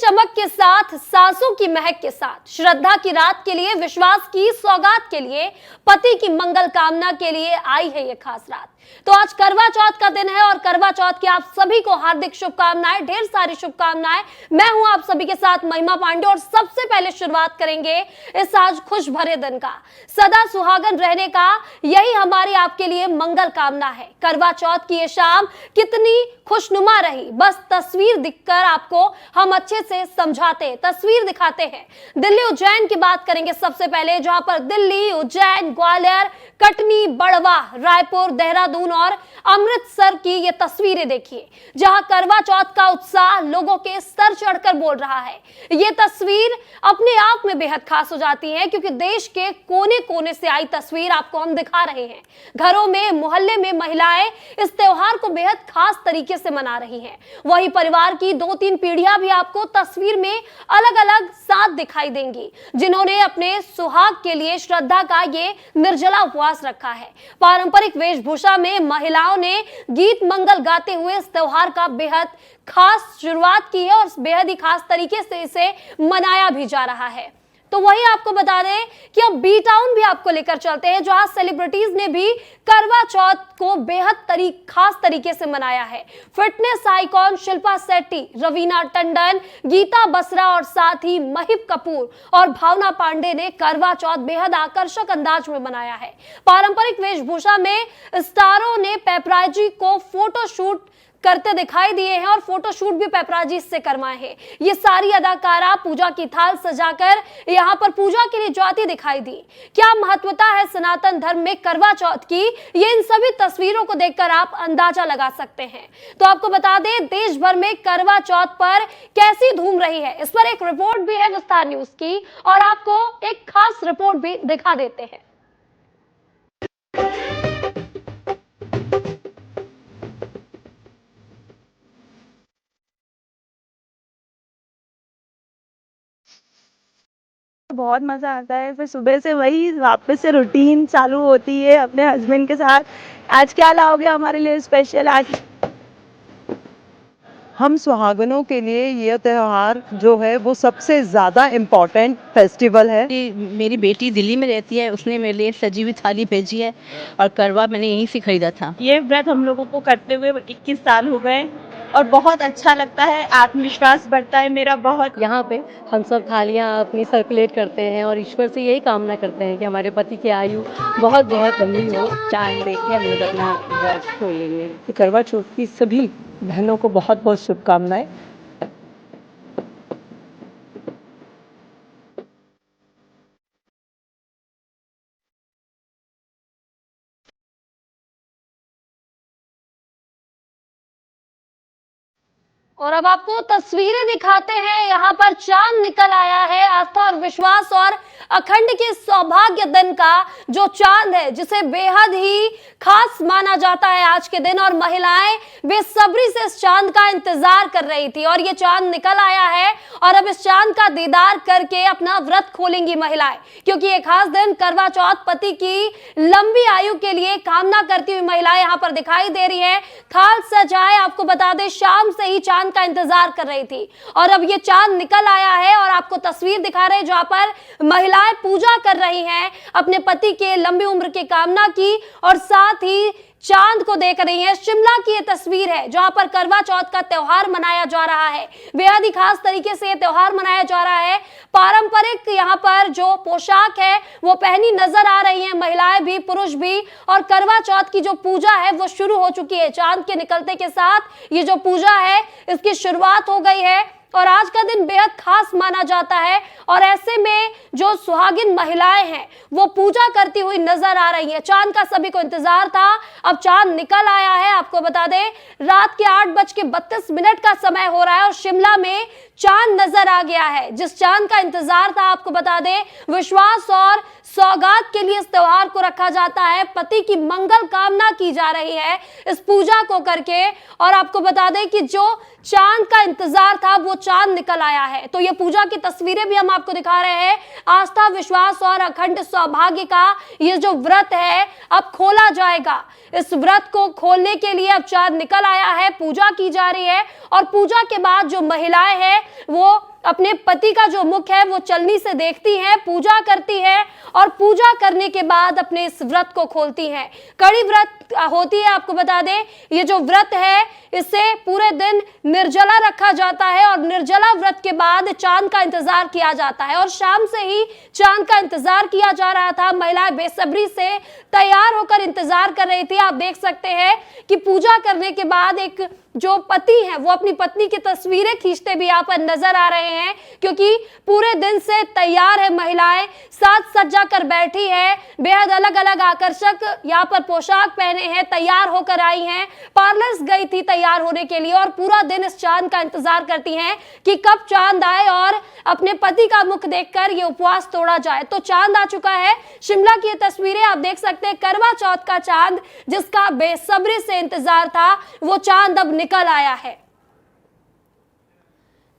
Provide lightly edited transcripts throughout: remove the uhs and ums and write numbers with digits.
चमक के साथ, सांसों की महक के साथ, श्रद्धा की रात के लिए, विश्वास की सौगात के लिए, पति की मंगल कामना के लिए आई है ये खास रात। तो आज करवा चौथ का दिन है और करवा चौथ की आप सभी को हार्दिक शुभकामनाएं, ढेर सारी शुभकामनाएं। मैं हूं आप सभी के साथ महिमा पांडे और सबसे पहले शुरुआत करेंगे इस आज खुश भरे दिन का। सदा सुहागन रहने का यही हमारी आपके लिए मंगल कामना है। करवा चौथ की ये शाम कितनी खुशनुमा रही, बस तस्वीर दिखकर आपको हम अच्छे से समझाते हैं, तस्वीर दिखाते हैं। दिल्ली उज्जैन की बात करेंगे सबसे पहले, जहां पर दिल्ली, उज्जैन, ग्वालियर, कटनी, बड़वा, रायपुर, देहरादून और अमृतसर की ये तस्वीरें देखिए, जहां करवा चौथ का उत्साह लोगों के सर चढ़कर बोल रहा है। ये तस्वीर अपने आप में बेहद खास हो जाती है, क्योंकि देश के कोने कोने से आई तस्वीर आपको हम दिखा रहे हैं। घरों में, मोहल्ले में महिलाएं इस त्योहार को बेहद खास तरीके से मना रही हैं। वही परिवार की 2-3 पीढ़ियां भी आपको तस्वीर में अलग अलग साथ दिखाई देंगी, जिन्होंने अपने सुहाग के लिए श्रद्धा का ये निर्जला उपवास रखा है। पारंपरिक वेशभूषा में महिलाओं ने गीत मंगल गाते हुए इस त्योहार का बेहद खास शुरुआत की है और बेहद ही खास तरीके से इसे मनाया भी जा रहा है। तो वही आपको बता दें कि अब बी टाउन भी आपको लेकर चलते हैं, जहां सेलिब्रिटीज ने भी करवा चौथ को बेहद खास तरीके से मनाया है। फिटनेस आइकॉन शिल्पा शेट्टी, रवीना टंडन, गीता बसरा और साथ ही महिप कपूर और भावना पांडे ने करवा चौथ बेहद आकर्षक अंदाज में मनाया है। पारंपरिक वेशभूषा में स्टारों ने पेपराजी को फोटो शूट करते दिखाई दिए हैं और फोटोशूट भी पेपराजी से करवाए हैं। ये सारी अदाकारा पूजा की थाल सजाकर यहाँ पर पूजा के लिए जाती दिखाई दी। क्या महत्वता है सनातन धर्म में करवा चौथ की, ये इन सभी तस्वीरों को देखकर आप अंदाजा लगा सकते हैं। तो आपको बता दें, देश भर में करवा चौथ पर कैसी धूम रही है, इस पर एक रिपोर्ट भी है विस्तार न्यूज की और आपको एक खास रिपोर्ट भी दिखा देते हैं। बहुत मज़ा आता है। फिर सुबह से वही वापस से रूटीन चालू होती है अपने हस्बैंड के साथ। आज क्या लाओगे हमारे लिए स्पेशल? आज हम सुहागनों के लिए ये त्यौहार जो है वो सबसे ज़्यादा इम्पॉर्टेंट फेस्टिवल है। मेरी बेटी दिल्ली में रहती है, उसने मेरे लिए सजी हुई थाली भेजी है और करवा मैंने यहीं से खरीदा था। ये व्रत हम लोगों को करते हुए 21 साल हो गए और बहुत अच्छा लगता है, आत्मविश्वास बढ़ता है मेरा बहुत। यहाँ पे हम सब थालियाँ अपनी सर्कुलेट करते हैं और ईश्वर से यही कामना करते हैं कि हमारे पति की आयु बहुत बहुत लंबी हो। चांद देख के हम लोग अपना व्रत खोलेंगे। करवा चौथ की सभी बहनों को बहुत बहुत शुभकामनाएं। और अब आपको तस्वीरें दिखाते हैं। यहाँ पर चांद निकल आया है। आस्था और विश्वास और अखंड के सौभाग्य दिन का जो चांद है, जिसे बेहद ही खास माना जाता है आज के दिन, और महिलाएं बेसब्री से इस चांद का इंतजार कर रही थी और ये चांद निकल आया है और अब इस चांद का दीदार करके अपना व्रत खोलेंगी महिलाएं, क्योंकि ये खास दिन करवा चौथ पति की लंबी आयु के लिए कामना करती हुई महिलाएं यहाँ पर दिखाई दे रही है। थाल सजाए, आपको बता दें शाम से ही चांद का इंतजार कर रही थी और अब ये चांद निकल आया है और आपको तस्वीर दिखा रहे हैं जहां पर महिलाएं पूजा कर रही हैं अपने पति के लंबी उम्र की कामना की और साथ ही चांद को देख रही है। शिमला की ये तस्वीर है जहां पर करवा चौथ का त्योहार मनाया जा रहा है। बेहद ही खास तरीके से ये त्योहार मनाया जा रहा है। पारंपरिक यहाँ पर जो पोशाक है वो पहनी नजर आ रही है, महिलाएं भी पुरुष भी, और करवा चौथ की जो पूजा है वो शुरू हो चुकी है। चांद के निकलते के साथ ये जो पूजा है इसकी शुरुआत हो गई है और आज का दिन बेहद खास माना जाता है और ऐसे में जो सुहागिन महिलाएं हैं वो पूजा करती हुई नजर आ रही है। चांद का सभी को इंतजार था, अब चांद निकल आया है। आपको बता दें रात के 8:32 का समय हो रहा है और शिमला में चांद नजर आ गया है। जिस चांद का इंतजार था, आपको बता दें विश्वास और सौगात के लिए इस त्योहार को रखा जाता है। पति की मंगल कामना की जा रही है इस पूजा को करके और आपको बता दें कि जो चांद का इंतजार था वो चांद निकल आया है। तो ये पूजा की तस्वीरें भी हम आपको दिखा रहे हैं। आस्था, विश्वास और अखंड सौभाग्य का ये जो व्रत है अब खोला जाएगा। इस व्रत को खोलने के लिए अब चांद निकल आया है, पूजा की जा रही है और पूजा के बाद जो महिलाएं हैं वो अपने पति का जो मुख है वो चलनी से देखती हैं, पूजा करती है और पूजा करने के बाद अपने इस व्रत को खोलती हैं। कड़ी व्रत होती है, आपको बता दें ये जो व्रत है इससे पूरे दिन निर्जला रखा जाता है और निर्जला व्रत के बाद चांद का इंतजार किया जाता है और शाम से ही चांद का इंतजार किया जा रहा था। महिलाएं बेसब्री से तैयार होकर इंतजार कर रही थी। आप देख सकते हैं कि पूजा करने के बाद एक जो पति हैं वो अपनी पत्नी की तस्वीरें खींचते भी यहाँ पर नजर आ रहे हैं, क्योंकि पूरे दिन से तैयार है महिलाएं, साज सज्जा कर बैठी है, बेहद अलग अलग आकर्षक यहाँ पर पोशाक पहने हैं, तैयार होकर आई हैं, पार्लर्स गई थी तैयार होने के लिए और पूरा दिन इस चांद का इंतजार करती हैं कि कब चांद आए और अपने पति का मुख देखकर ये उपवास तोड़ा जाए। तो चांद आ चुका है। शिमला की ये तस्वीरें आप देख सकते हैं, करवा चौथ का चांद जिसका बेसब्री से इंतजार था वो चांद अब निकल आया है।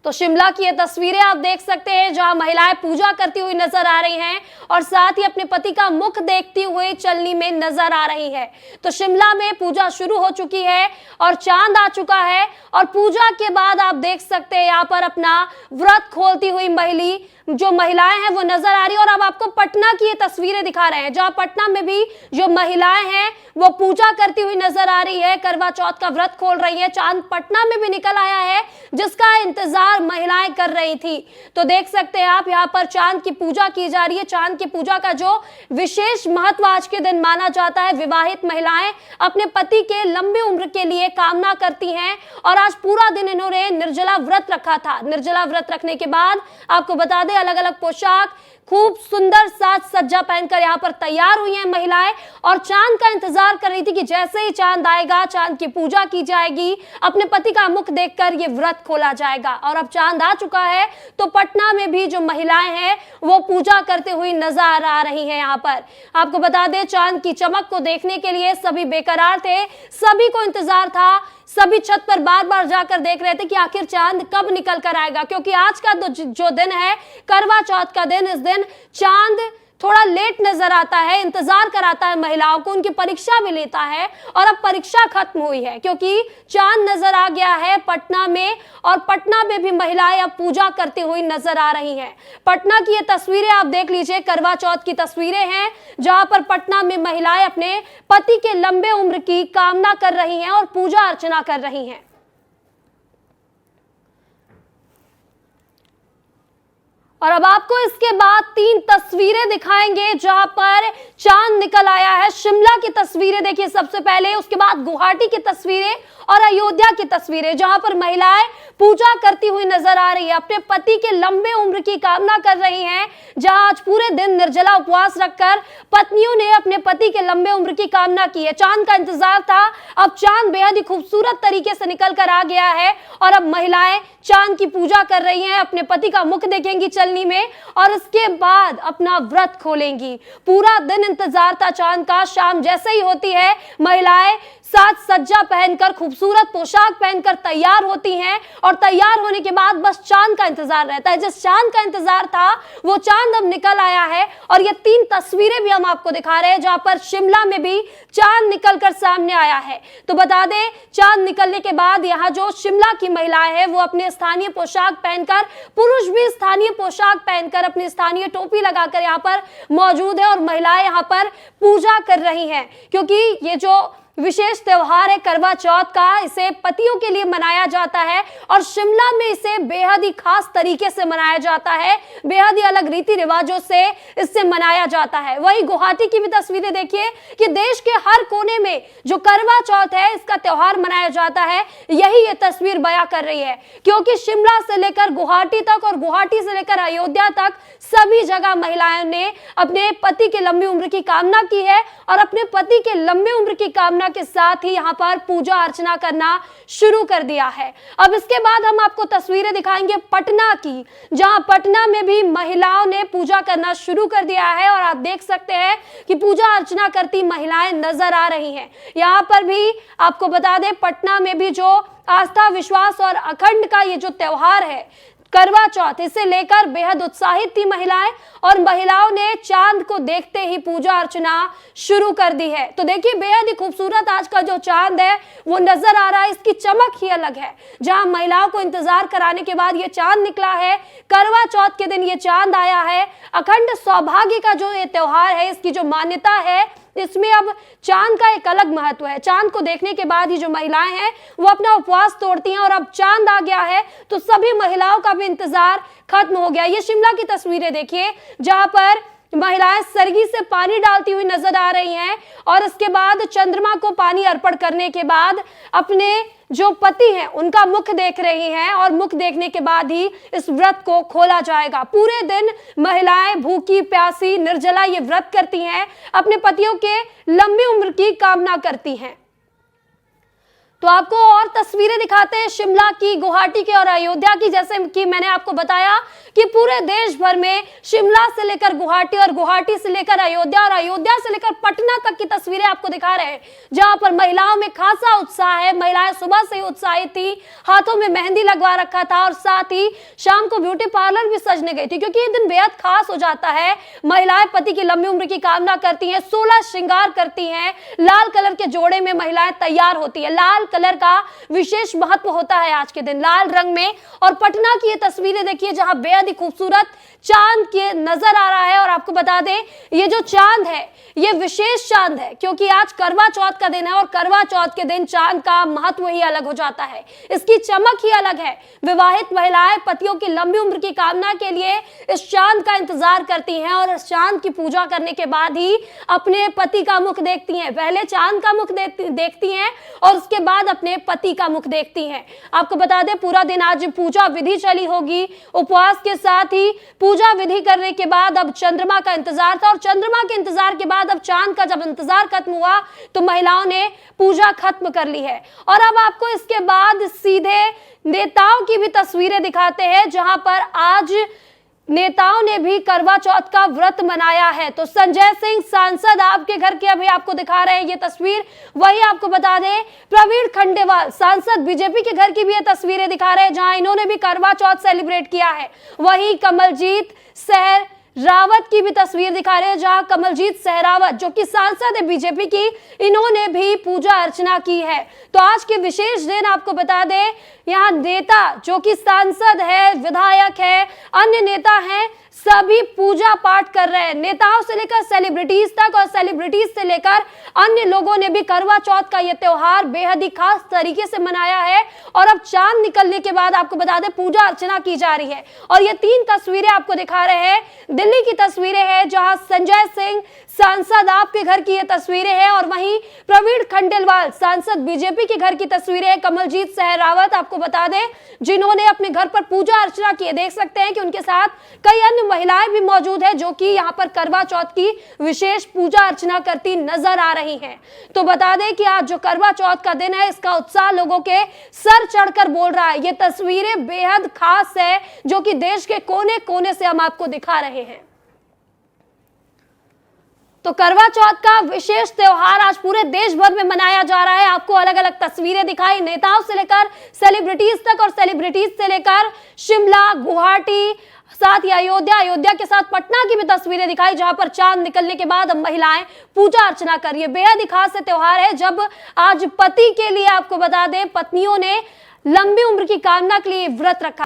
तो शिमला की ये तस्वीरें आप देख सकते हैं जहां महिलाएं पूजा करती हुई नजर आ रही हैं और साथ ही अपने पति का मुख देखती हुई चलनी में नजर आ रही है। तो शिमला में पूजा शुरू हो चुकी है और चांद आ चुका है और पूजा के बाद आप देख सकते हैं यहाँ पर अपना व्रत खोलती हुई महिलाएं हैं वो नजर आ रही है। और अब आपको पटना की ये तस्वीरें दिखा रहे हैं जहां पटना में भी जो महिलाएं हैं वो पूजा करती हुई नजर आ रही है, करवा चौथ का व्रत खोल रही है। चांद पटना में भी निकल आया है जिसका इंतजार महिलाएं कर रही थी। तो देख सकते हैं आप यहाँ पर चांद की पूजा की जा रही है। चांद की पूजा का जो विशेष महत्व आज के दिन माना जाता है, विवाहित महिलाएं अपने पति के लंबी उम्र के लिए कामना करती हैं और आज पूरा दिन इन्होंने निर्जला व्रत रखा था। निर्जला व्रत रखने के बाद आपको बता दें अलग अलग पोशाक, खूब सुंदर साज सज्जा पहनकर यहाँ पर तैयार हुई हैं महिलाएं और चांद का इंतजार कर रही थी कि जैसे ही चांद आएगा चांद की पूजा की जाएगी, अपने पति का मुख देखकर ये व्रत खोला जाएगा। और अब चांद आ चुका है तो पटना में भी जो महिलाएं हैं वो पूजा करते हुई नजर आ रही हैं। यहाँ पर आपको बता दें चांद की चमक को देखने के लिए सभी बेकरार थे, सभी को इंतजार था, सभी छत पर बार बार जाकर देख रहे थे कि आखिर चांद कब निकल कर आएगा, क्योंकि आज का जो दिन है करवा चौथ का दिन, इस दिन चांद थोड़ा लेट नजर आता है, इंतजार कराता है महिलाओं को, उनकी परीक्षा भी लेता है और अब परीक्षा खत्म हुई है क्योंकि चांद नजर आ गया है पटना में और पटना में भी महिलाएं अब पूजा करती हुई नजर आ रही हैं। पटना की ये तस्वीरें आप देख लीजिए, करवा चौथ की तस्वीरें हैं जहां पर पटना में महिलाएं अपने पति के लंबे उम्र की कामना कर रही हैं और पूजा अर्चना कर रही हैं। और अब आपको इसके बाद 3 तस्वीरें दिखाएंगे जहां पर चांद निकल आया है। शिमला की तस्वीरें देखिए सबसे पहले, उसके बाद गुवाहाटी की तस्वीरें और अयोध्या की तस्वीरें जहां पर महिलाएं पूजा करती हुई नजर आ रही है, अपने पति के लंबे उम्र की कामना कर रही हैं। जहां आज पूरे दिन निर्जला उपवास रखकर पत्नियों ने अपने पति के लंबे उम्र की कामना की है। चांद का इंतजार था, अब चांद बेहद ही खूबसूरत तरीके से निकल कर आ गया है और अब महिलाएं चांद की पूजा कर रही हैं, अपने पति का मुख देखेंगी चलनी में और इसके बाद अपना व्रत खोलेंगी। पूरा दिन इंतजार था चांद का। शाम जैसे ही होती है महिलाएं साज सज्जा पहनकर, खूबसूरत पोशाक पहनकर तैयार होती हैं और तैयार होने के बाद बस चांद का इंतजार रहता है। जिस चांद का इंतजार था वो चांद अब निकल आया है और ये 3 तस्वीरें भी हम आपको दिखा रहे हैं जहां पर शिमला में भी चांद निकलकर सामने आया है। तो बता दें चांद निकलने के बाद यहाँ जो शिमला की महिलाएं हैं वो अपने स्थानीय पोशाक पहनकर, पुरुष भी स्थानीय पोशाक पहनकर अपनी स्थानीय टोपी लगाकर यहाँ पर मौजूद है और महिलाएं यहाँ पर पूजा कर रही हैं, क्योंकि ये जो विशेष त्योहार है करवा चौथ का, इसे पतियों के लिए मनाया जाता है और शिमला में इसे बेहद ही खास तरीके से मनाया जाता है, बेहद ही अलग रीति रिवाजों से इससे मनाया जाता है। वही गुवाहाटी की भी तस्वीरें देखिए कि देश के हर कोने में जो करवा चौथ है इसका त्योहार मनाया जाता है, यही ये तस्वीर बयां कर रही है, क्योंकि शिमला से लेकर गुवाहाटी तक और गुवाहाटी से लेकर अयोध्या तक सभी जगह महिलाओं ने अपने पति के लंबी उम्र की कामना की है और अपने पति के लंबे उम्र की कामना के साथ ही यहाँ पर पूजा अर्चना करना शुरू कर दिया है। अब इसके बाद हम आपको तस्वीरें दिखाएंगे पटना की, जहां पटना में भी महिलाओं ने पूजा करना शुरू कर दिया है और आप देख सकते हैं कि पूजा अर्चना करती महिलाएं नजर आ रही हैं। यहाँ पर भी आपको बता दें पटना में भी जो आस्था, विश्वास और अखंड का ये जो त्योहार है करवा चौथ, इसे लेकर बेहद उत्साहित थी महिलाएं और महिलाओं ने चांद को देखते ही पूजा अर्चना शुरू कर दी है। तो देखिए बेहद ही खूबसूरत आज का जो चांद है वो नजर आ रहा है, इसकी चमक ही अलग है। जहां महिलाओं को इंतजार कराने के बाद ये चांद निकला है, करवा चौथ के दिन ये चांद आया है। अखंड सौभाग्य का जो ये त्योहार है, इसकी जो मान्यता है, इसमें अब चांद का एक अलग महत्व है। चांद को देखने के बाद ही जो महिलाएं हैं वो अपना उपवास तोड़ती हैं और अब चांद आ गया है तो सभी महिलाओं का भी इंतजार खत्म हो गया। ये शिमला की तस्वीरें देखिए जहां पर महिलाएं सरगी से पानी डालती हुई नजर आ रही हैं और इसके बाद चंद्रमा को पानी अर्पण करने के बाद अपने जो पति हैं उनका मुख देख रही हैं और मुख देखने के बाद ही इस व्रत को खोला जाएगा। पूरे दिन महिलाएं भूखी प्यासी निर्जला ये व्रत करती हैं, अपने पतियों के लंबी उम्र की कामना करती हैं। तो आपको और तस्वीरें दिखाते हैं शिमला की, गुवाहाटी की और अयोध्या की। जैसे कि मैंने आपको बताया कि पूरे देश भर में शिमला से लेकर गुवाहाटी और गुवाहाटी से लेकर अयोध्या और अयोध्या से लेकर पटना तक की तस्वीरें आपको दिखा रहे हैं जहां पर महिलाओं में खासा उत्साह है। महिलाएं सुबह से ही उत्साहित थी, हाथों में मेहंदी लगवा रखा था और साथ ही शाम को ब्यूटी पार्लर भी सजने गई थी क्योंकि ये दिन बेहद खास हो जाता है। महिलाएं पति की लंबी उम्र की कामना करती हैं, 16 श्रृंगार करती हैं, लाल कलर के जोड़े में महिलाएं तैयार होती है। लाल कलर का विशेष महत्व होता है आज के दिन, लाल रंग में। और पटना की ये तस्वीरें देखिए जहां बेहद ही खूबसूरत चांद के नजर आ रहा है। और आपको बता दें ये जो चांद है ये विशेष चांद है क्योंकि आज करवा चौथ का दिन है और करवा चौथ के दिन चांद का महत्व ही अलग हो जाता है, इसकी चमक ही अलग है। विवाहित महिलाएं पतियों की लंबी उम्र की कामना के लिए इस चांद का इंतजार करती हैं और इस चांद की पूजा करने के बाद ही अपने पति का मुख देखती हैं। पहले चांद का मुख देखती हैं और उसके बाद अपने पति का मुख देखती हैं। आपको बता दें पूरा दिन आज पूजा विधि चली होगी, उपवास के साथ ही पूजा विधि करने के बाद अब चंद्रमा का इंतजार था और चंद्रमा के इंतजार के बाद अब चांद का जब इंतजार खत्म हुआ तो महिलाओं ने पूजा खत्म कर ली है। और अब आपको इसके बाद सीधे नेताओं की भी तस्वीरें दिखाते हैं जहां पर आज नेताओं ने भी करवा चौथ का व्रत मनाया है। तो संजय सिंह सांसद आपके घर की अभी आपको दिखा रहे हैं ये तस्वीर। वही आपको बता दें प्रवीण खंडेवाल सांसद बीजेपी के घर की भी ये तस्वीरें दिखा रहे हैं जहां इन्होंने भी करवा चौथ सेलिब्रेट किया है। वही कमलजीत सहरावत की भी तस्वीर दिखा रहे हैं जहां कमलजीत सहरावत जो कि सांसद है बीजेपी की, इन्होंने भी पूजा अर्चना की है। तो आज के विशेष दिन आपको बता दें यहाँ नेता जो कि सांसद है, विधायक है, अन्य नेता हैं, सभी पूजा पाठ कर रहे हैं। नेताओं से लेकर सेलिब्रिटीज तक और सेलिब्रिटीज से लेकर अन्य लोगों ने भी करवा चौथ का यह त्योहार बेहद ही खास तरीके से मनाया है। और अब चांद निकलने के बाद आपको बता दें पूजा अर्चना की जा रही है। और ये 3 तस्वीरें आपको दिखा रहे हैं, दिल्ली की तस्वीरें हैं जहां संजय सिंह सांसद आपके घर की ये तस्वीरें हैं और वहीं प्रवीण खंडेलवाल सांसद बीजेपी के घर की तस्वीरें हैं। कमलजीत सहरावत आपको बता दें जिन्होंने अपने घर पर पूजा अर्चना की है। देख सकते हैं कि उनके साथ कई अन्य महिलाएं भी मौजूद हैं जो कि यहाँ पर करवा चौथ की विशेष पूजा अर्चना करती नजर आ रही हैं। तो बता दें कि आज जो करवा चौथ का दिन है इसका उत्साह लोगों के सर चढ़कर बोल रहा है। ये तस्वीरें बेहद खास है जो कि देश के कोने कोने से हम आपको दिखा रहे हैं। तो करवा चौथ का विशेष त्योहार आज पूरे देश भर में मनाया जा रहा है। आपको अलग अलग तस्वीरें दिखाई, नेताओं से लेकर सेलिब्रिटीज तक और सेलिब्रिटीज से लेकर शिमला, गुवाहाटी, साथ ही अयोध्या के साथ पटना की भी तस्वीरें दिखाई जहां पर चांद निकलने के बाद अब महिलाएं पूजा अर्चना कर रही है। बेहद ही खास त्योहार है जब आज पति के लिए आपको बता दें पत्नियों ने लंबी उम्र की कामना के लिए व्रत रखा।